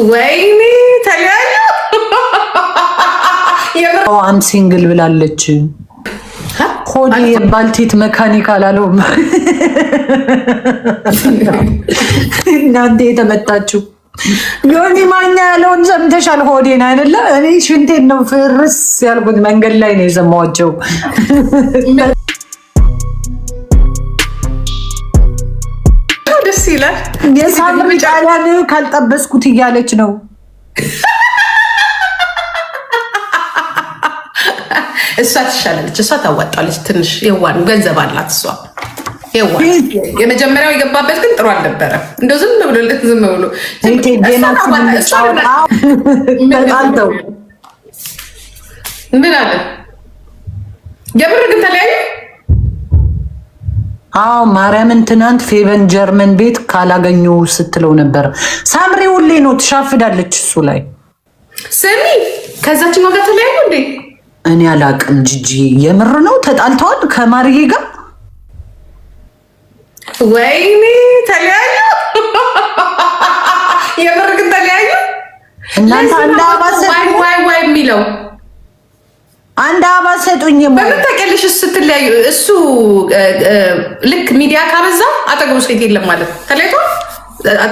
ወይኔ ተለያዩ። አም ሲንግል ብላለች። ሆዴ ባልቴት መካኒክ አላለውም። እናንተ የተመታችሁ ዮኒ ማኛ ያለውን ሰምተሻል? ሆዴን አይደለ? እኔ ሽንቴን ነው ፍርስ ያልኩት። መንገድ ላይ ነው የሰማኋቸው። ደስ ይላል። የሳምሪ ጣሊያን ካልጠበስኩት እያለች ነው። እሷ ትሻላለች። እሷ ታዋጣለች። ትንሽ የዋን ገንዘብ አላት እሷ የዋን። የመጀመሪያው የገባበት ግን ጥሩ አልነበረም። እንደው ዝም ብሎ ምን አለ የብር ግን ተለያዩ። አዎ ማርያምን ትናንት ፌቨን ጀርመን ቤት ካላገኙ ስትለው ነበር። ሳምሪ ሁሌ ነው ትሻፍዳለች እሱ ላይ። ስሚ ከዛችን ጋር ተለያዩ እንዴ? እኔ አላቅም። ጂጂ የምር ነው ተጣልተዋል ከማርዬ ጋር። ወይኔ ተለያዩ። የምር ግን ተለያዩ። እናንተ አንድ አባሰ ዋይ የሚለው አንድ አባሰ ሰጡኝ። በምን ታውቂያለሽ? ስትለያዩ እሱ ልክ ሚዲያ ካበዛ አጠገቡ ሴት የለም ማለት ተለያይቶ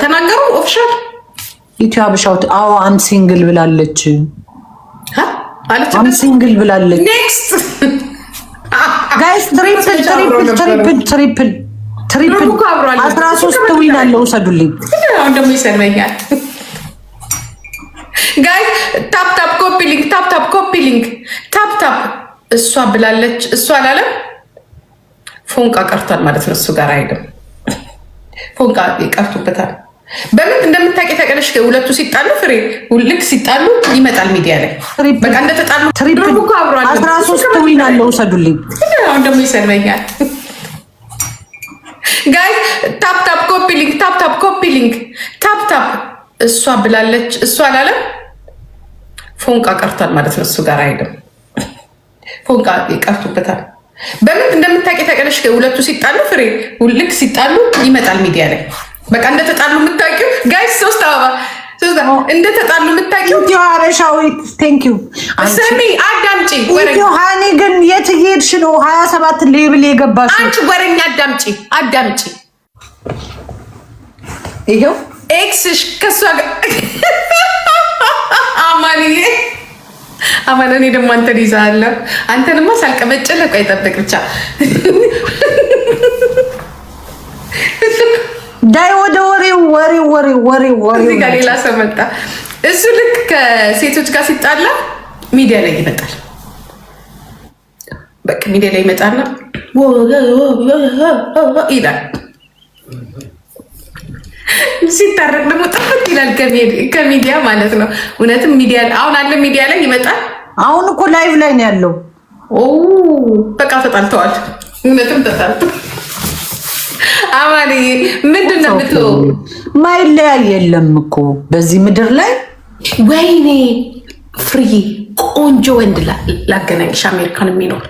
ተናገሩ። ኦፊሻል ኢትዮ አበሻውት አዎ አም ሲንግል ብላለች። አም ሲንግል ብላለች። ኔክስት ጋይስ ትሪፕል 13 ዊን አለው። ውሰዱልኝ። አሁን ደግሞ ይሰማኛል። ጋይስ ታፕ ኮፒ ሊንክ ታፕ ኮፒ ሊንክ ታፕ እሷ ብላለች። እሷ አላለም። ፎንቃ ቀርቷል ማለት ነው። እሱ ጋር አይደለም ፎንቃ ይቀርቱበታል። በምን እንደምታውቂ ታውቂያለሽ? ሁለቱ ሲጣሉ ፍሬ ልክ ሲጣሉ ይመጣል ሚዲያ ላይ በቃ እንደተጣሉ ትሪፕል 13 ዊን አለው። ውሰዱልኝ። አሁን ደግሞ ይሰማኛል። ጋይስ ታፕ ኮፒ ሊንክ ታፕ ኮፒ ሊንክ ታፕ እሷ ብላለች። እሷ አላለም። ፎንቃ ቀርቷል ማለት ነው። እሱ ጋር አይደለም ፎንቃ ይቀርቱበታል። በምን እንደምታውቂ ታውቂያለሽ? ሁለቱ ሲጣሉ ፍሬ ልክ ሲጣሉ ይመጣል ሚዲያ ላይ በቃ እንደተጣሉ የምታውቂው ጋይስ 3 አበባ እንደተጣሉ የምታውቂው ኢትዮ አበሻዊት ቴንክ ዩ። ስሚ አዳምጪ። ኢትዮ ሃኒ ግን የት ሄድሽ ነው? 27 ሌብል የገባሽ አንቺ ወሬኛ አዳምጪ። ይሄው ኤክስሽ ከሷ ጋር አማን እኔ ደግሞ አንተን ይዛለሁ። አንተንማ ሳልቀበጭልህ ቆይ ጠብቅ ብቻ ዳይ ወደ ወሬው እዚህ ጋር ሌላ ሰው መጣ። እሱ ልክ ከሴቶች ጋር ሲጣላ ሚዲያ ላይ ይመጣል። በቃ ሚዲያ ላይ ይመጣና ይላል። ሲታረቅ ደግሞ ጥፍት ይላል ከሚዲያ ማለት ነው። እውነትም ሚዲያ አሁን አለ ሚዲያ ላይ ይመጣል። አሁን እኮ ላይቭ ላይ ነው ያለው። በቃ ተጣልተዋል። እውነትም ተጣልተዋል። አማኒ ምንድን ነው የምትለው? ማይለያይ የለም እኮ በዚህ ምድር ላይ። ወይኔ ፍሪ ቆንጆ ወንድ ላገናኝሽ። አሜሪካን የሚኖር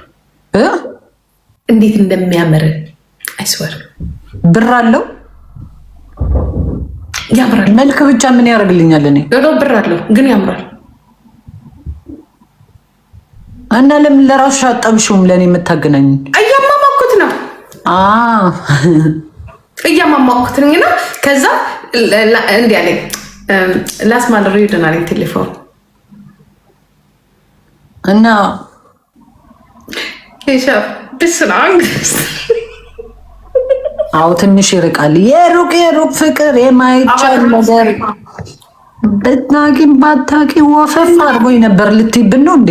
እንዴት እንደሚያምር አይስወር። ብር አለው ያምራል። መልክ ብቻ ምን ያደርግልኛል? እኔ ብር አለው ግን ያምራል። እና ለምን ለራስሽ አጠብሽውም? ለእኔ የምታገናኝ እያማማኩት ነው እያማማኩት ነኝና ከዛ እንዲህ አለኝ ላስማል ሬድን አለኝ ቴሌፎን እና አዎ ትንሽ ይርቃል። የሩቅ ፍቅር የማይቻል ነገር ብታቂም ባታቂ ወፈፍ አድርጎኝ ነበር ልትይብን ነው እንዴ?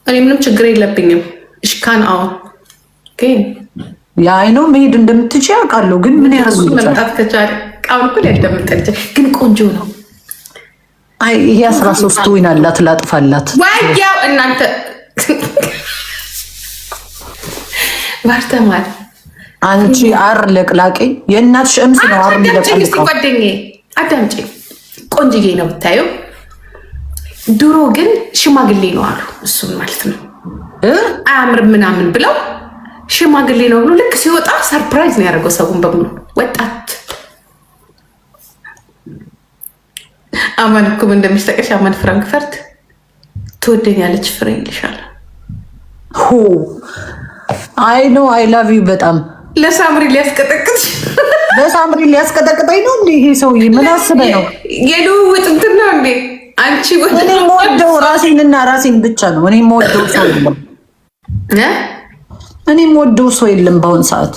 እኔ ምንም ችግር የለብኝም። እሽካን ግን የአይኖ መሄድ እንደምትችይ አውቃለሁ። ግን ምን ያደርጉ መምጣት ከቻለ ቃል እኮ ሊያዳምጠኝ ግን ቆንጆ ነው። አይ ይሄ 13 ዊን አላት ላጥፋላት። ዋያው እናንተ ባርተማል አንቺ አር ለቅላቂ የእናትሽ እምስ ነው። አር ለቅላቂ ጓደኛዬ አዳምጪ። ቆንጅዬ ነው ብታዩ። ድሮ ግን ሽማግሌ ነው አሉ። እሱን ማለት ነው አያምር ምናምን ብለው ሽማግሌ ነው ብሎ ልክ ሲወጣ ሰርፕራይዝ ነው ያደረገው ሰውን በሙሉ። ወጣት አማን እኮ እንደሚስጠቀሽ አማን ፍራንክፈርት ትወደኛለች ፍሬ ይልሻል። ሁ አይ ኖ አይ ላቭ ዩ በጣም ለሳምሪ ሊያስቀጠቅጥ ለሳምሪ ሊያስቀጠቅጠኝ ነው እንዴ? ይሄ ሰውዬ ምን አስበ ነው? የልውውጥ እንትን ነው እንዴ? አንቺ እኔ የምወደው ራሴንና ራሴን ብቻ ነው። እኔ የምወደው ሰው የለም። እኔ የምወደው ሰው የለም በአሁን ሰዓት።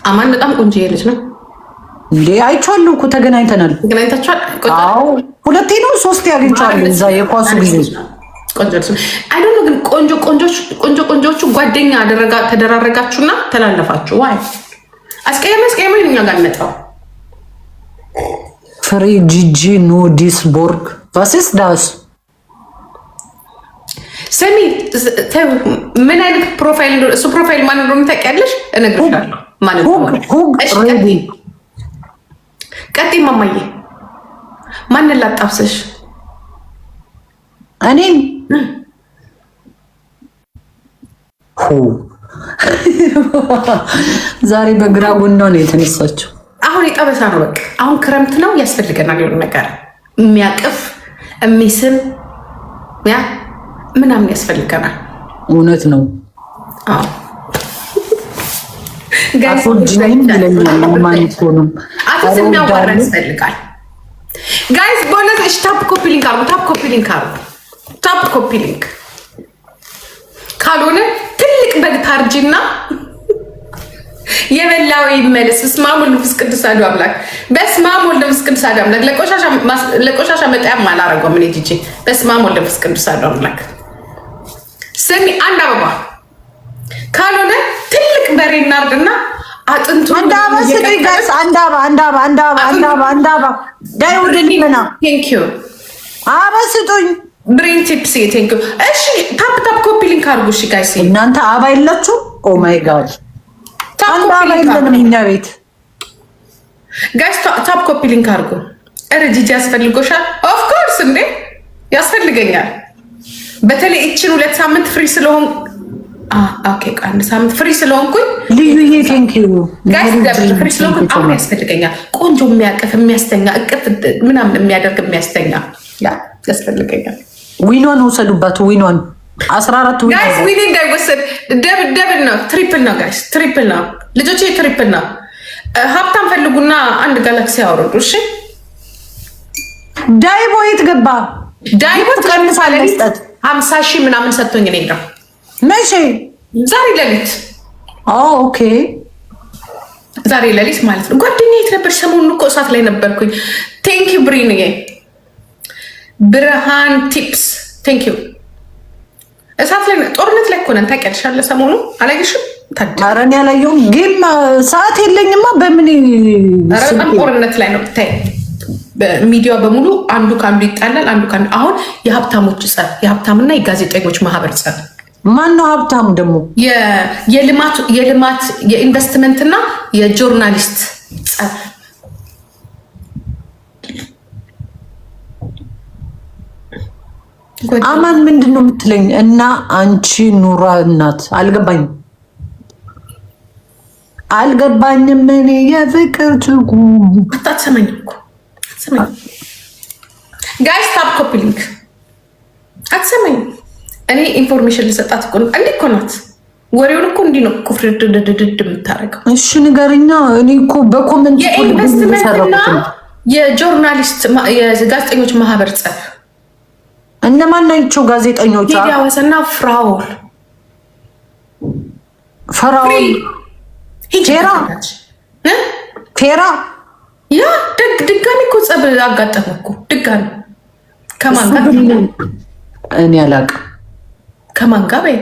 አማን በጣም ቆንጆ ልጅ ነው እንዴ? አይቼዋለሁ እኮ ተገናኝተናል። ተገናኝታችኋል? አዎ ሁለቴ ነው ሶስቴ አግኝቼዋለሁ እዛ የኳሱ ጊዜ። ቆንጆ አይ ዶንት ኖ ግን ቆንጆቹ ጓደኛ ተደራረጋችሁና ተላለፋችሁ። ዋይ አስቀያሚ እኛ ጋር መጣው ፍሬ ጂጂ ኖ ዲስቦርግ ቫሲስ ዳስ ሰሚ ምን አይነት ፕሮፋይል ነው እሱ? ፕሮፋይል ማን ነው ታውቂያለሽ? እነግርሻለሁ ማለት ነው። ሬዲ ቀጥይ ማማዬ። ማን ላጣብሰሽ? እኔም ዛሬ በግራ ጎኗ ነው የተነሳችው። አሁን የጠበሳ ነው በቃ። አሁን ክረምት ነው ያስፈልገናል የሆነ ነገር የሚያቅፍ የሚስም ያ ምናምን ያስፈልገናል። እውነት ነው። አቶ የሚያዋራ ያስፈልጋል። ጋይዝ በእውነት እሺ፣ ታፕ ኮፒ ሊንክ አርጉ። ታፕ ኮፒ ሊንክ ካልሆነ ትልቅ በግ ታርጂና የበላው ይመለስ። በስመ አብ ወወልድ ወመንፈስ ቅዱስ አሐዱ አምላክ። በስመ አብ ወወልድ ወመንፈስ ቅዱስ አሐዱ አምላክ። ለቆሻሻ መጣያም አላረገውም እኔ ጂጂ። በስመ አብ ወወልድ ወመንፈስ ቅዱስ አሐዱ አምላክ። ስሚ አንድ አበባ ካልሆነ ትልቅ በሬ እናርድና አጥንቱ አንዳባ ስጡኝ ጋይስ። አንዳባ ዳይ ወደሊና ቴንክ ዩ አባ ስጡኝ። ብሬን ቲፕስ ቴንክ ዩ። እሺ ታፕ ኮፒ ሊንክ አርጉ። እሺ ጋይስ እናንተ አባ የላችሁ? ኦ ማይ ጋድ አንድ አባ የለንም እኛ ቤት። ጋይስ ታፕ ኮፒ ሊንክ አርጉ። ኧረ ጂጂ ያስፈልጎሻል? ኦፍ ኮርስ እንዴ ያስፈልገኛል። በተለይ እችን 2 ሳምንት ፍሪ ስለሆን ኦኬ አንድ ሳምንት ፍሪ ስለሆንኩኝ ልዩ ይሄ ቴንክ ዩ ጋይስ ፍሪ ስለሆንኩኝ አሁን ያስፈልገኛል። ቆንጆ የሚያቅፍ የሚያስተኛ እቅፍ ምናምን የሚያደርግ የሚያስተኛ ያ ያስፈልገኛል። ዊኗን ወሰዱባት። ዊኗን 14 ዊኗን ጋይስ ዊን እንዳይወሰድ ደብል ነው ትሪፕል ነው ጋይስ ትሪፕል ነው ልጆቼ ትሪፕል ነው። ሀብታም ፈልጉና አንድ ጋላክሲ አወረዱ። እሺ ዳይቦ የት ገባ? ዳይቦ ቀንሳለ መስጠት 50,000 ምናምን ሰጥቶኝ እኔ ነው መቼ? ዛሬ ሌሊት። ኦኬ ዛሬ ሌሊት ማለት ነው። ጓደኛዬ የት ነበር? ሰሞኑን እኮ እሳት ላይ ነበርኩኝ። ቴንክ ዩ ብሪንዬ ብርሃን ቲፕስ ቴንክ ዩ። እሳት ላይ ጦርነት ላይ እኮ ነን ታውቂያለሽ። ሰሞኑ አላየሽም? ኧረ እኔ አላየሁም፣ ግን ሰዓት የለኝማ። በምን በጣም ጦርነት ላይ ነው ብታይ። ሚዲያ በሙሉ አንዱ ከአንዱ ይጣላል። አንዱ ከአንዱ አሁን የሀብታሞች ጸብ፣ የሀብታምና የጋዜጠኞች ማህበር ጸብ። ማን ነው ሀብታሙ ደግሞ? የልማት የኢንቨስትመንትና የጆርናሊስት ጸብ። አማን ምንድን ነው የምትለኝ? እና አንቺ ኑራ እናት አልገባኝም። እኔ የፍቅር ትርጉም አታሰማኝም እኮ ጋይስ ታፕ ኮፒ ሊንክ አትሰማኝም። እኔ ኢንፎርሜሽን ልሰጣት እኮ እንዴ እኮ ናት። ወሬውን እኮ እንዲህ ነው እኮ ፍርድድድድ የምታደርገው። እሺ ንገርኛ። እኔ እኮ በኮመንት የኢንቨስትመንትና የጆርናሊስት የጋዜጠኞች ማህበር ጸብ። እነማን ናቸው ጋዜጠኞች? ቴዲ አዋሳና ፍራኦል ፌራ ያ ድጋሚ እኮ ጸብ አጋጠመ እኮ ድጋሚ። ከማን ጋር እኔ አላውቅም። ከማን ጋር በይ?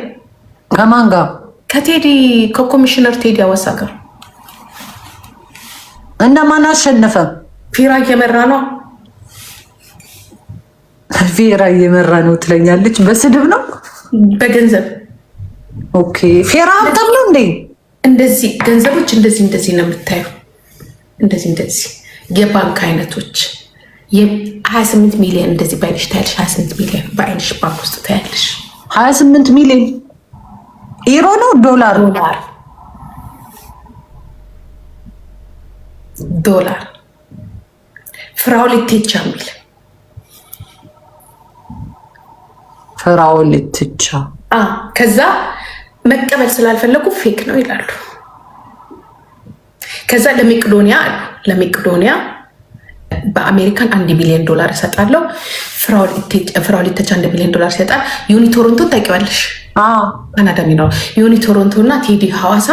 ከማን ጋር? ከቴዲ ከኮሚሽነር ቴዲ አዋሳ ጋር። እና ማን አሸነፈ? ፌራ እየመራ ነው። ፌራ እየመራ ነው ትለኛለች። በስድብ ነው በገንዘብ። ኦኬ ፌራ ሀብታም ነው እንዴ? እንደዚህ ገንዘቦች እንደዚህ ነው የምታየው። እንደዚህ የባንክ አይነቶች 28 ሚሊዮን እንደዚህ ባይልሽ ታያለሽ። 28 ሚሊዮን በአይንሽ ባንክ ውስጥ ታያለሽ። 28 ሚሊዮን ዩሮ ነው ዶላር ፍራኦል ኢቴቻ የሚል ፍራኦል ኢቴቻ ከዛ መቀበል ስላልፈለጉ ፌክ ነው ይላሉ። ከዛ ለመቄዶንያ አሉ ለመቄዶንያ በአሜሪካን $1 ሚሊዮን እሰጣለሁ። ፍራኦል ኢቴቻ $1 ሚሊዮን ይሰጣል። ዩኒ ቶሮንቶ ታውቂዋለሽ? ካናዳ የሚኖረው ዩኒ ቶሮንቶ እና ቴዲ ሐዋሳ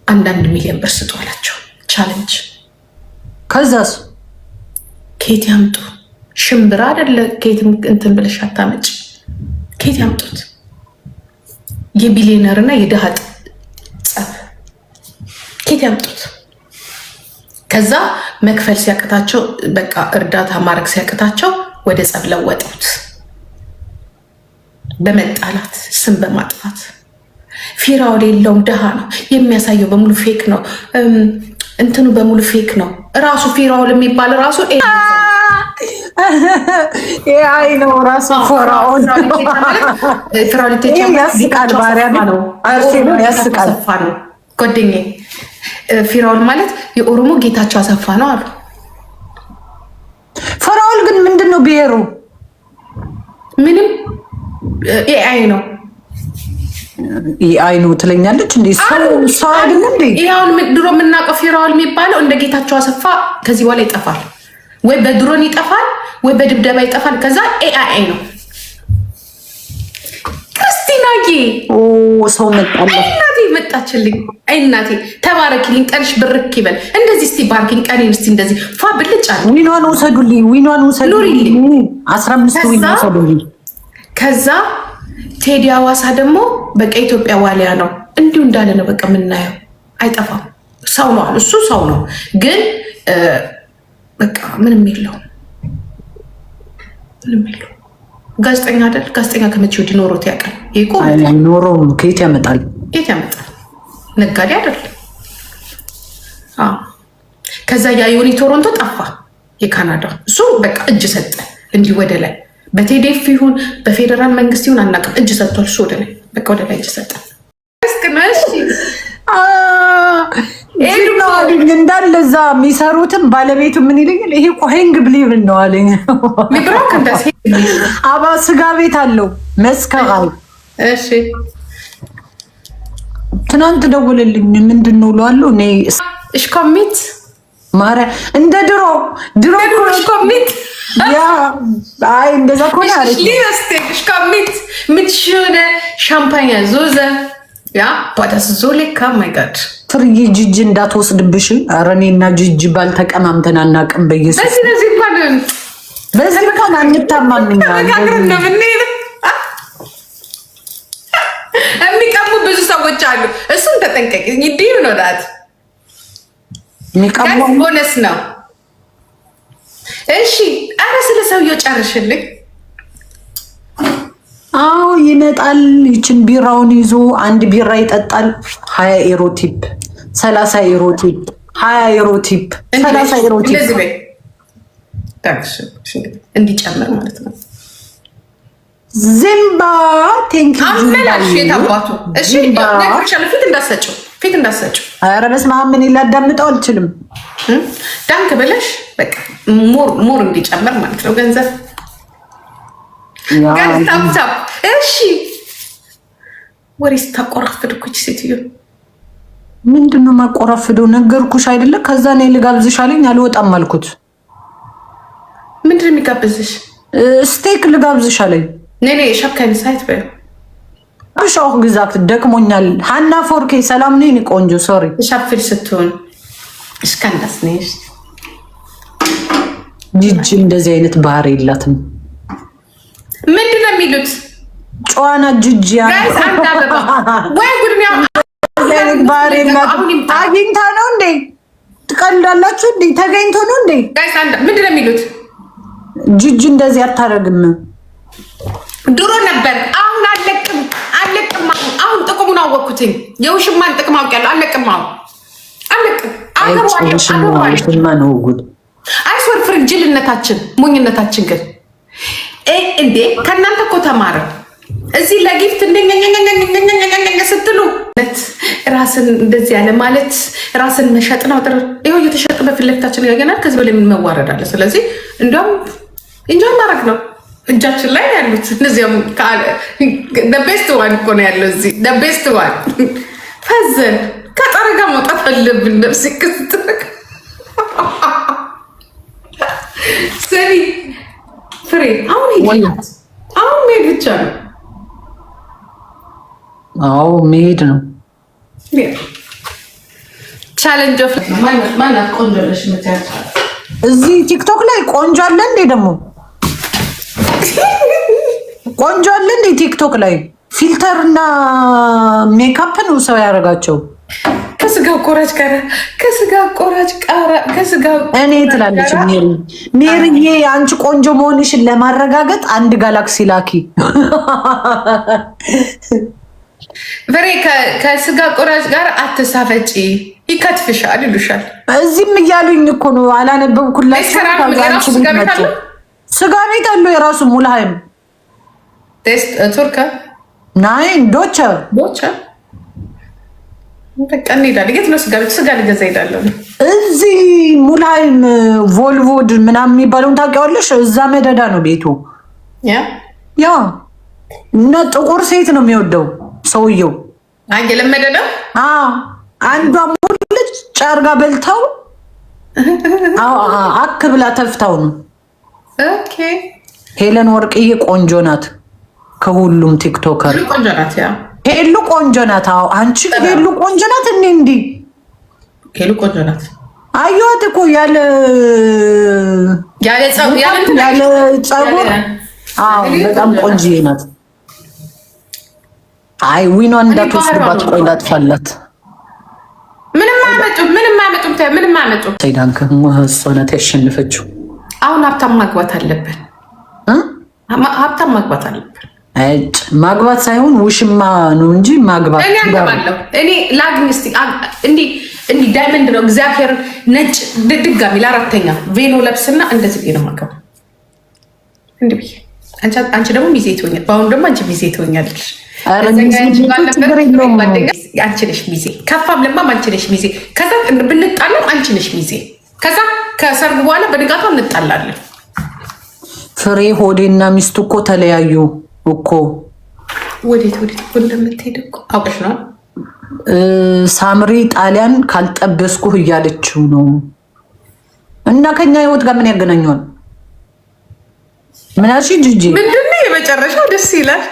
1 ሚሊዮን ብር ስጡ አላቸው። ቻሌንጅ። ከዛስ ኬት ያምጡ? ሽምብራ አይደለ ኬት እንትን ብለሽ አታመጭ። ኬት ያምጡት? የቢሊዮነር እና የድሃ ጸብ ኬት ያምጡት? ከዛ መክፈል ሲያቅታቸው በቃ እርዳታ ማድረግ ሲያቅታቸው ወደ ጸብ ለወጡት። በመጣላት ስም በማጥፋት ፊራኦል የለውም ድሃ ነው የሚያሳየው በሙሉ ፌክ ነው፣ እንትኑ በሙሉ ፌክ ነው። ራሱ ፊራኦል የሚባል ራሱ አይ ነው ራሱ ፍራኦል ያስቃል። ባሪያ ነው ያስቃል። ጓደኛዬ ፊራኦል ማለት የኦሮሞ ጌታቸው አሰፋ ነው አሉ። ፍራኦል ግን ምንድነው ብሔሩ? ምንም ኤአይ ነው። ኤአይ ነው ትለኛለች እንዴ? ሰው አይደለም እንዴ? ይሄውን ድሮ የምናውቀው ፊራኦል የሚባለው እንደ ጌታቸው አሰፋ ከዚህ በኋላ ይጠፋል። ወይ በድሮን ይጠፋል ወይ በድብደባ ይጠፋል። ከዛ ኤአይ ነው። ክርስቲናዬ ሰው መጣለ። እናቴ መጣችልኝ። እናቴ ተባረኪልኝ። ቀንሽ ብርክ ይበል። እንደዚህ እስቲ ባርኪኝ ቀኔን እስቲ እንደዚህ ፏ ብልጭ አለ። ዊኗን ወሰዱልኝ። 15 ዊኗን ወሰዱልኝ። ከዛ ቴዲ ሐዋሳ ደግሞ በቃ ኢትዮጵያ ዋሊያ ነው እንዲሁ እንዳለ ነው። በቃ የምናየው አይጠፋም። ሰው ነው አሉ። እሱ ሰው ነው ግን በቃ ምንም የለውም። ጋዜጠኛ አይደል? ጋዜጠኛ ከመቼ ወዲህ ኖሮት ያውቃል? ኖሮም ከየት ያመጣል? ከየት ያመጣል? ነጋዴ አይደል? ከዛ ያ ዩኒ ቶሮንቶ ጠፋ። የካናዳ እሱ በቃ እጅ ሰጠ እንዲህ ወደ ላይ በቴዴፍ ይሁን በፌዴራል መንግስት ይሁን አናውቅም። እጅ ሰጥቷል። እሱ ወደ ላይ በቃ ወደ ላይ እጅ ሰጠ። እንዳለ እዛ የሚሰሩትም ባለቤቱ ምን ይለኛል? ይሄ እኮ ሄንግ ብሊቭ ነው አለኝ። አባ ስጋ ቤት አለው መስከራል። እሺ ትናንት ደውልልኝ። ምንድን ነው እለዋለሁ እኔ እሽኮሚት ማርያ እንደ ድሮ እሽኮሚት ያ አይ እንደዛ ኮና አለ እሽኮሚት ምትሽነ ሻምፓኛ ዞዘ ያ ፓዳስ ዞሌካ ማይ ጋድ ፍርዬ ጅጅ እንዳትወስድብሽ። ኧረ እኔና ጅጅ ባልተቀማምተን አናውቅም። በኢየሱስ በዚህ እንኳን አንታማምኛ የሚቀሙ ብዙ ሰዎች አሉ። እሱን ተጠንቀቂ። ይዲዩ ነው ዳት የሚቀሙ ቦነስ ነው። እሺ አረ ስለ ሰውየው ጨርሽልኝ። አዎ ይመጣል። ይችን ቢራውን ይዞ አንድ ቢራ ይጠጣል። 20 ዩሮ ቲፕ፣ 30 ዩሮ ቲፕ፣ 20 ዩሮ ቲፕ፣ 30 ዩሮ ቲፕ እንዲጨምር ማለት ነው። ዚምባ ቴንክ ዩ አመላሽ የታባቱ። እሺ ፊት እንዳሰጭው ፊት እንዳሰጭው። ኧረ በስመ አብ ምን ላዳምጠው አልችልም። ዳንክ ብለሽ በቃ ሞር እንዲጨምር ማለት ነው ገንዘብ ታፕታፕ። እሺ ወሬስ ታቆራፍድ እኮ ሴትዮ። ምንድነው ማቆራፍደው? ነገርኩሽ አይደለ? ከዛ እኔ ልጋብዝሽ አለኝ። አልወጣም አልኩት። ምንድነው የሚጋብዝሽ? ስቴክ ልጋብዝሽ አለኝ። ነኔ ሻካኝ ሳይት በይ አሻው ግዛት ደክሞኛል። ሃና ፎርኬ ሰላም ነኝ ቆንጆ። ሶሪ ሻፍል ስትሆን እስካንዳስ ነሽ። ጂጂ እንደዚህ አይነት ባህሪ የላትም። ምንድነው የሚሉት? ጨዋና ጂጂያ ጋይስ አንተ አበባ ወይ ጉድሚያ ባህሪ የላትም። አግኝታ ነው እንዴ? ትቀልዳላችሁ እንዴ? ተገኝቶ ነው እንዴ? ጋይስ አንተ ምንድነው የሚሉት? ጂጂ እንደዚህ አታረግም። ድሮ ነበር። አሁን አለቅም። አሁን ጥቅሙን አወቅኩትኝ። የውሽማን ጥቅም አውቄያለሁ። አለቅም። ነው ጉድ አይሶር ፍርጅልነታችን ሞኝነታችን ግን እንዴ ከእናንተ እኮ ተማረ። እዚህ ለጊፍት እንደኛ ስትሉ ራስን እንደዚህ ያለ ማለት ራስን መሸጥ ነው። ይኸው እየተሸጥ በፊት ለፊታችን ያገናል። ከዚህ በላይ ምን መዋረድ አለ? ስለዚህ እንዲያውም እንጆይ ማድረግ ነው። እጃችን ላይ ያሉት እነዚያም ቤስት ዋን እኮ ነው ያለው እዚህ ቤስት ዋን ፈዘን ከጠረጋ መውጣት አለብን። ነፍስ ክስትረግ ሰሪ ፍሬ አሁን መሄድ ብቻ ነው። አዎ መሄድ ነው። ቻሌንጅ ኦፍ ማናት ቆንጆ ነሽ ምትያት እዚህ ቲክቶክ ላይ ቆንጆ አለ እንዴ? ደግሞ ቆንጆ አለ እንዴ ቲክቶክ ላይ? ፊልተር እና ሜካፕ ነው ሰው ያደርጋቸው። ከስጋ ቆራጭ ጋር እኔ ትላለች ሜሪዬ፣ አንቺ ቆንጆ መሆንሽን ለማረጋገጥ አንድ ጋላክሲ ላኪ። ፍሬ ከስጋ ቆራጭ ጋር አትሳፈጪ ይከትፍሻል ይሉሻል። እዚህም እያሉኝ እኮ ነው። አላነበብኩላችሁ። ስጋ ቤት አለው የራሱ ሙልሃይም ቱርክ ናይን ዶቸ በቃ እንሄዳለን። የት ነው ስጋ ቤት? ስጋ ልገዛ እሄዳለሁ። እዚህ ሙልሃይም ቮልቮድ ምናምን የሚባለውን ታውቂዋለሽ? እዛ መደዳ ነው ቤቱ። ያ እና ጥቁር ሴት ነው የሚወደው ሰውየው። ለመደዳ አንዷ ሙልጭ ጫርጋ በልታው አክ ብላ ተፍታው ነው። ሄለን ወርቅዬ ቆንጆ ናት። ከሁሉም ቲክቶከር ቆንጆ ናት። ሄሉ ቆንጆ ናት። አንቺ ሄሉ ቆንጆ ናት። እንዴ ሄሉ ቆንጆ ናት። አየኋት እኮ ያለ ጸጉር። በጣም ቆንጆ ናት። አይ ዊኗን እንዳትወስድባት። ቆይ ላጥፋላት። ምንም አያመጡም። ሰይዳን እሷ ናት ያሸነፈችው። አሁን ሀብታም ማግባት አለብን። ማግባት ሳይሆን ውሽማ ነው እንጂ ማግባት እኔ አገባለሁ። እኔ ላግኝ እስኪ እንዲህ ዳይመንድ ነው እግዚአብሔር ነጭ ድጋሚ ለአራተኛ ቬሎ ለብስና እንደዚህ ነው ማገባ። እንዲህ ብዬ አንቺ ደግሞ ሚዜ ትሆኛለሽ። በአሁኑ ደግሞ አንቺ ሚዜ ትሆኛለሽ። አንቺ ነሽ ሚዜ። ከፋም ለማም አንቺ ነሽ ሚዜ። ከዛ ብንጣለም አንቺ ነሽ ሚዜ። ከዛ ከሰርግ በኋላ በንጋቷ እንጣላለን። ፍሬ ሆዴና ሚስቱ እኮ ተለያዩ እኮ። ወዴት እንደምትሄድ እኮ አውቀሽ ነው። ሳምሪ ጣሊያን ካልጠበስኩህ እያለችው ነው። እና ከኛ ህይወት ጋር ምን ያገናኘዋል? ምን አልሽ ጂጂ? ምንድን ነው የመጨረሻው? ደስ ይላል።